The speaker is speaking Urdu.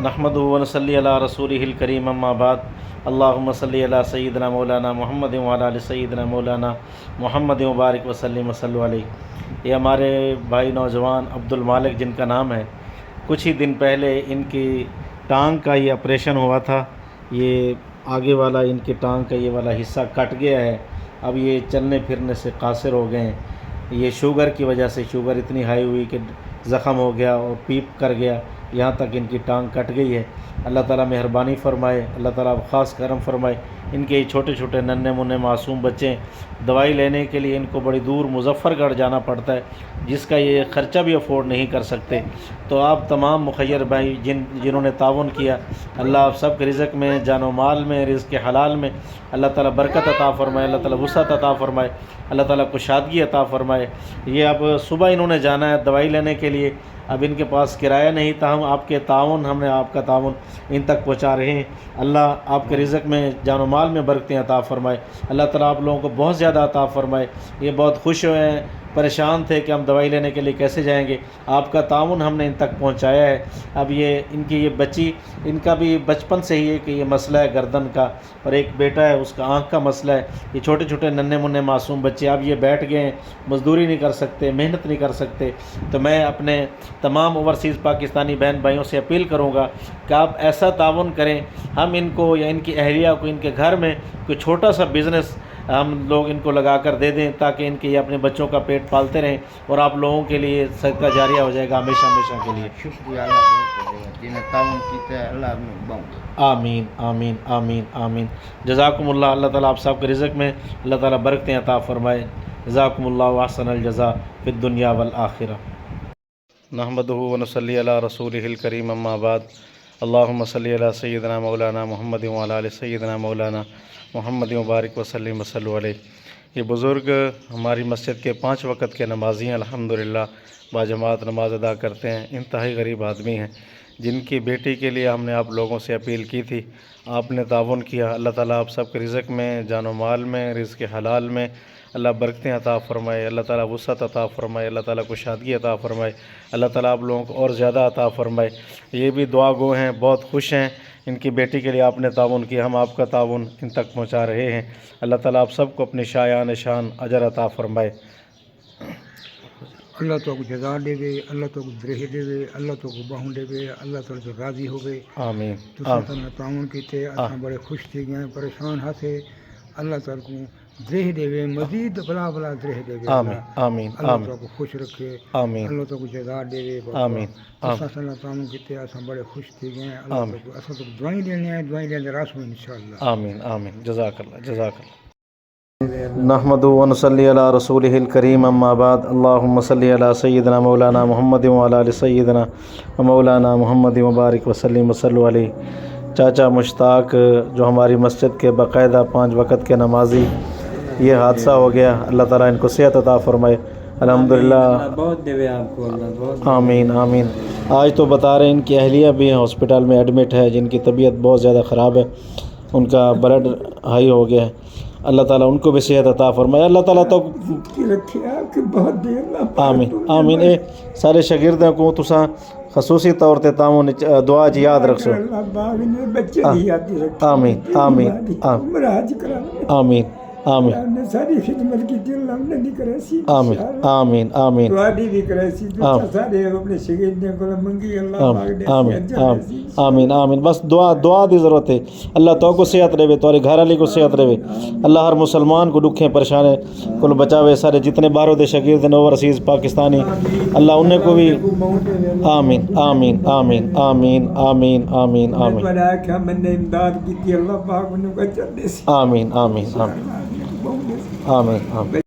نحمدہ و نصلی علی رسولہ الکریم اما بعد اللہم صلی علی سیدنا مولانا محمد وعلی آل سیدنا مولانا محمد مبارک وسلم وصلو علیہ۔ یہ ہمارے بھائی نوجوان عبد المالک جن کا نام ہے، کچھ ہی دن پہلے ان کی ٹانگ کا یہ آپریشن ہوا تھا۔ یہ آگے والا ان کی ٹانگ کا یہ والا حصہ کٹ گیا ہے، اب یہ چلنے پھرنے سے قاصر ہو گئے ہیں۔ یہ شوگر کی وجہ سے شوگر اتنی ہائی ہوئی کہ زخم ہو گیا اور پیپ کر گیا، یہاں تک ان کی ٹانگ کٹ گئی ہے۔ اللہ تعالیٰ مہربانی فرمائے، اللہ تعالیٰ خاص کرم فرمائے۔ ان کے چھوٹے چھوٹے ننھے منھے معصوم بچے ہیں، دوائی لینے کے لیے ان کو بڑی دور مظفر گڑھ جانا پڑتا ہے، جس کا یہ خرچہ بھی افورڈ نہیں کر سکتے۔ تو آپ تمام مخیر بھائی جنہوں نے تعاون کیا، اللہ آپ سب کے رزق میں، جان و مال میں، رزق حلال میں اللہ تعالیٰ برکت عطا فرمائے، اللہ تعالیٰ وسعت عطا فرمائے، اللہ تعالیٰ کشادگی عطا فرمائے۔ یہ اب صبح انہوں نے جانا ہے دوائی لینے کے لیے، اب ان کے پاس کرایہ نہیں تھا، ہم نے آپ کا تعاون ان تک پہنچا رہے ہیں۔ اللہ آپ کے رزق میں، جان و مال میں برکتیں عطا فرمائے، اللہ تعالیٰ آپ لوگوں کو بہت زیادہ عطا فرمائے۔ یہ بہت خوش ہوئے ہیں، پریشان تھے کہ ہم دوائی لینے کے لیے کیسے جائیں گے، آپ کا تعاون ہم نے ان تک پہنچایا ہے۔ اب یہ ان کی یہ بچی، ان کا بھی بچپن سے ہی ہے کہ یہ مسئلہ ہے گردن کا، اور ایک بیٹا ہے اس کا آنکھ کا مسئلہ ہے۔ یہ چھوٹے چھوٹے ننھے منھے معصوم بچے اب یہ بیٹھ گئے ہیں، مزدوری نہیں کر سکتے، محنت نہیں کر سکتے۔ تو میں اپنے تمام اوورسیز پاکستانی بہن بھائیوں سے اپیل کروں گا کہ آپ ایسا تعاون کریں، ہم ان کو یا ان کی اہلیہ کو ان کے گھر میں کوئی چھوٹا سا بزنس ہم لوگ ان کو لگا کر دے دیں، تاکہ ان کے یہ اپنے بچوں کا پیٹ پالتے رہیں، اور آپ لوگوں کے لیے صدقہ جاریہ ہو جائے گا ہمیشہ ہمیشہ کے لیے۔ شکریہ اللہ جنہیں تعاون کیتا ہے، اللہ میں بہت آمین آمین آمین آمین۔ جزاکم اللہ، اللہ تعالیٰ آپ سب کے رزق میں اللہ تعالیٰ برکتیں عطا فرمائے۔ جزاکم اللہ واحسن الجزاء فی الدنیا والآخرہ۔ نحمدہ و نصلی علی رسولہ الکریم اما بعد اللہم صلی علی سیدنا مولانا محمد وعلی آل سیدنا مولانا محمد مبارک وسلم وصلو علیہ۔ یہ بزرگ ہماری مسجد کے 5 وقت کے نمازی ہیں، الحمدللہ باجماعت نماز ادا کرتے ہیں، انتہائی غریب آدمی ہیں، جن کی بیٹی کے لیے ہم نے آپ لوگوں سے اپیل کی تھی، آپ نے تعاون کیا۔ اللہ تعالیٰ آپ سب کے رزق میں، جان و مال میں، رزق حلال میں اللہ برکتیں عطا فرمائے، اللہ تعالیٰ وسعت عطا فرمائے، اللہ تعالیٰ کشادگی عطا فرمائے، اللہ تعالیٰ آپ لوگوں کو اور زیادہ عطا فرمائے۔ یہ بھی دعا گو ہیں، بہت خوش ہیں، ان کی بیٹی کے لیے آپ نے تعاون کیا، ہم آپ کا تعاون ان تک پہنچا رہے ہیں۔ اللہ تعالیٰ آپ سب کو اپنی شایان شان اجر عطا فرمائے۔ اللہ تو کو جزا دے، اللہ تو کو درہ دے، اللہ تو کو باہوں دے، اللہ تعالیٰ سے راضی ہوئے۔ آمین تساں تعاون کیتے، اساں بڑے خوش تھی گئے، پریشان ہتھے، اللہ تعالیٰ کو درہ دے، مزید بلا بلا درہ دے۔ آمین آمین اللہ آمین تعالیٰ کو خوش رکھے، آمین اللہ تعالیٰ کو جزا دے۔ آمین اساں تعاون کیتے، اساں بڑے خوش تھی گئے، اللہ تعالیٰ کو اساں تو دعائیں دینے ہیں، دعائیں دینے راس میں انشاءاللہ۔ آمین آمین۔ جزاک اللہ جزاک اللہ۔ نحمدہ و نصلی علی رسولہ الکریم اما بعد اللہم صلی علی سیدنا مولانا محمد وعلی آل سیدنا مولانا محمد مبارک وسلم وصلو علیہ۔ چاچا مشتاق جو ہماری مسجد کے باقاعدہ 5 وقت کے نمازی، یہ حادثہ ہو گیا، اللہ تعالیٰ ان کو صحت عطا فرمائے، الحمدللہ بہت دے آپ کو اللہ بہت۔ آمین آمین۔ آج تو بتا رہے ہیں ان کی اہلیہ بھی ہیں ہاسپٹل میں ایڈمٹ ہے، جن کی طبیعت بہت زیادہ خراب ہے، ان کا بلڈ ہائی ہو گیا ہے، اللہ تعالیٰ ان کو بھی صحت عطا فرمائے۔ اللہ تعالیٰ تو آمین آمین۔ اے سارے شاگردوں کو تساں خصوصی طور تے تعاون دعا چ یاد رکھو۔ آمین آمین آمین آمین ساری خدمت کی دل ہم نے نہیں کرے سی، آمین آمین آمین دعائی بھی کرے سی، سارے اپنے شاگردوں کو منگی، اللہ پاک دے آمین آمین آمین۔ بس دعا دی ضرورت ہے، اللہ تو کو صحت رہے، تمہارے گھر والے کو صحت رہے، اللہ ہر مسلمان کو دکھیں پریشانے کو بچاوے، سارے جتنے باہروں دے شاگرد ہیں اوورسیز پاکستانی، اللہ انہیں کو بھی آمین آمین آمین آمین آمین آمین آمین امداد کی اللہ پاک انہوں کو چل دے سی، آمین آمین آمین آمین آمین۔